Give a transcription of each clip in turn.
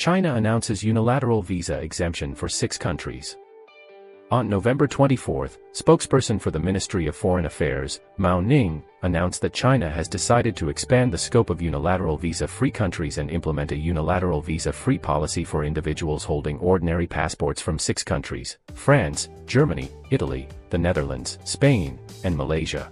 China announces unilateral visa exemption for 6 countries. On November 24, spokesperson for the Ministry of Foreign Affairs, Mao Ning, announced that China has decided to expand the scope of unilateral visa-free countries and implement a unilateral visa-free policy for individuals holding ordinary passports from 6 countries: France, Germany, Italy, the Netherlands, Spain, and Malaysia.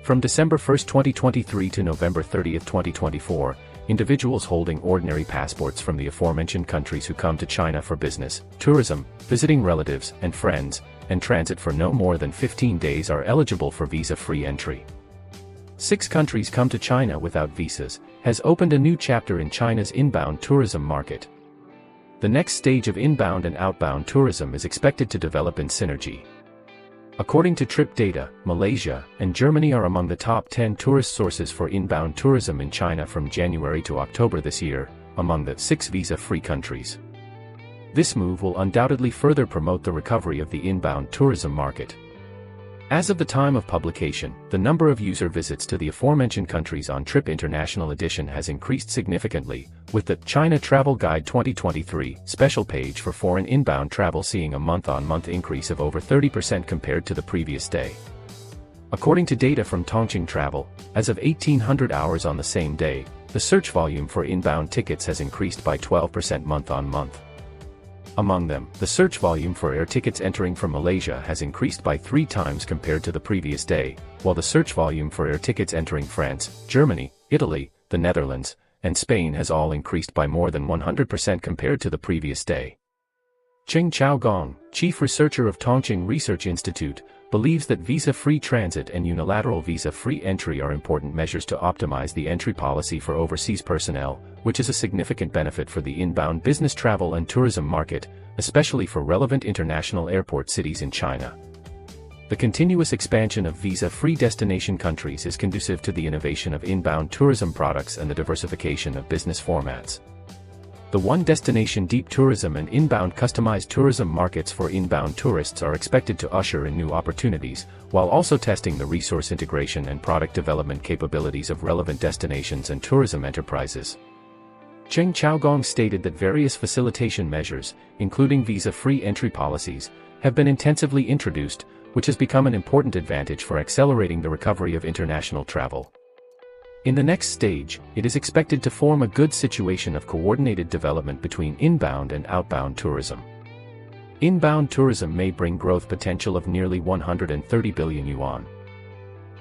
From December 1, 2023 to November 30, 2024, individuals holding ordinary passports from the aforementioned countries who come to China for business, tourism, visiting relatives and friends, and transit for no more than 15 days are eligible for visa-free entry. 6 countries come to China without visas, has opened a new chapter in China's inbound tourism market. The next stage of inbound and outbound tourism is expected to develop in synergy. According to trip data, Malaysia and Germany are among the top 10 tourist sources for inbound tourism in China from January to October this year, among the 6 visa-free countries. This move will undoubtedly further promote the recovery of the inbound tourism market. As of the time of publication, the number of user visits to the aforementioned countries on Trip International Edition has increased significantly, with the China Travel Guide 2023 special page for foreign inbound travel seeing a month-on-month increase of over 30% compared to the previous day. According to data from Tongqing Travel, as of 1800 hours on the same day, the search volume for inbound tickets has increased by 12% month-on-month. Among them, the search volume for air tickets entering from Malaysia has increased by 3 times compared to the previous day, while the search volume for air tickets entering France, Germany, Italy, the Netherlands, and Spain has all increased by more than 100% compared to the previous day. Cheng Chaogong, chief researcher of Tongqing Research Institute, believes that visa-free transit and unilateral visa-free entry are important measures to optimize the entry policy for overseas personnel, which is a significant benefit for the inbound business travel and tourism market, especially for relevant international airport cities in China. The continuous expansion of visa-free destination countries is conducive to the innovation of inbound tourism products and the diversification of business formats. The one-destination deep tourism and inbound customized tourism markets for inbound tourists are expected to usher in new opportunities, while also testing the resource integration and product development capabilities of relevant destinations and tourism enterprises. Cheng Chaogong stated that various facilitation measures, including visa-free entry policies, have been intensively introduced, which has become an important advantage for accelerating the recovery of international travel. In the next stage, it is expected to form a good situation of coordinated development between inbound and outbound tourism. Inbound tourism may bring growth potential of nearly 130 billion yuan.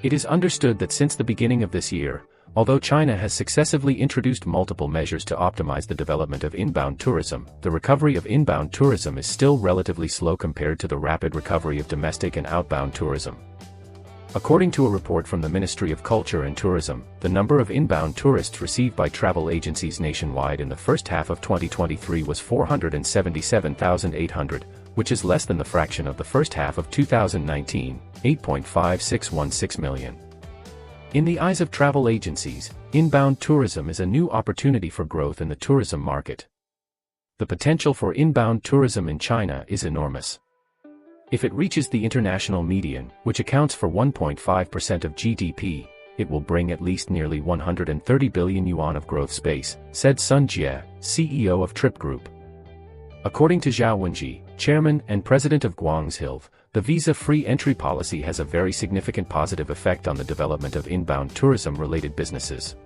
It is understood that since the beginning of this year, although China has successively introduced multiple measures to optimize the development of inbound tourism, the recovery of inbound tourism is still relatively slow compared to the rapid recovery of domestic and outbound tourism. According to a report from the Ministry of Culture and Tourism, the number of inbound tourists received by travel agencies nationwide in the first half of 2023 was 477,800, which is less than the fraction of the first half of 2019, 8.5616 million. In the eyes of travel agencies, inbound tourism is a new opportunity for growth in the tourism market. The potential for inbound tourism in China is enormous. If it reaches the international median, which accounts for 1.5% of GDP, it will bring at least nearly 130 billion yuan of growth space, said Sun Jie, CEO of Trip Group. According to Zhao Wenji, chairman and president of Guangzhou, the visa-free entry policy has a very significant positive effect on the development of inbound tourism-related businesses.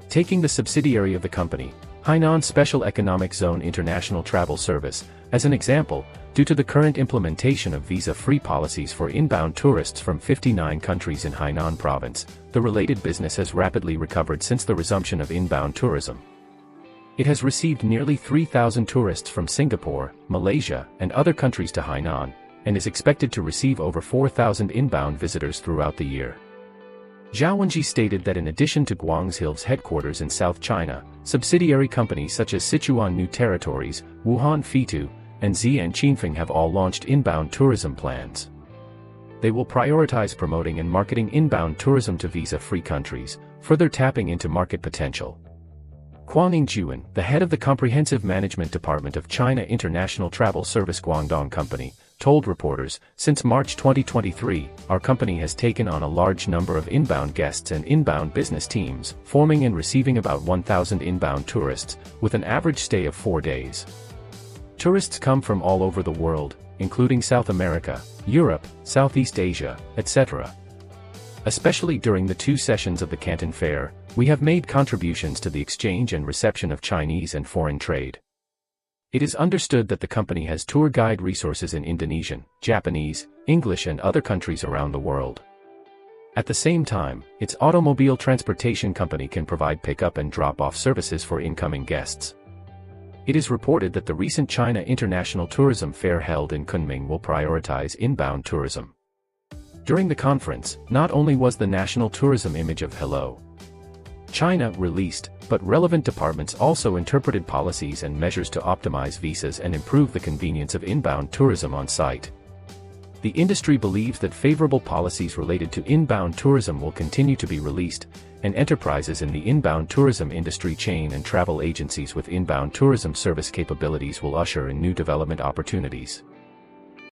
Taking the subsidiary of the company, Hainan Special Economic Zone International Travel Service, as an example, due to the current implementation of visa-free policies for inbound tourists from 59 countries in Hainan province, the related business has rapidly recovered since the resumption of inbound tourism. It has received nearly 3,000 tourists from Singapore, Malaysia, and other countries to Hainan, and is expected to receive over 4,000 inbound visitors throughout the year. Zhao Wenji stated that in addition to Guangzhou's headquarters in South China, subsidiary companies such as Sichuan New Territories, Wuhan Fitu, and Xi'an Qinfeng have all launched inbound tourism plans. They will prioritize promoting and marketing inbound tourism to visa-free countries, further tapping into market potential. Huang Ningjuan, the head of the Comprehensive Management Department of China International Travel Service Guangdong Company, told reporters, since March 2023, our company has taken on a large number of inbound guests and inbound business teams, forming and receiving about 1,000 inbound tourists, with an average stay of 4 days. Tourists come from all over the world, including South America, Europe, Southeast Asia, etc. Especially during the 2 sessions of the Canton Fair, we have made contributions to the exchange and reception of Chinese and foreign trade. It is understood that the company has tour guide resources in Indonesian, Japanese, English and other countries around the world. At the same time, its automobile transportation company can provide pick-up and drop-off services for incoming guests. It is reported that the recent China International Tourism Fair held in Kunming will prioritize inbound tourism. During the conference, not only was the national tourism image of Hello China released, but relevant departments also interpreted policies and measures to optimize visas and improve the convenience of inbound tourism on site. The industry believes that favorable policies related to inbound tourism will continue to be released, and enterprises in the inbound tourism industry chain and travel agencies with inbound tourism service capabilities will usher in new development opportunities.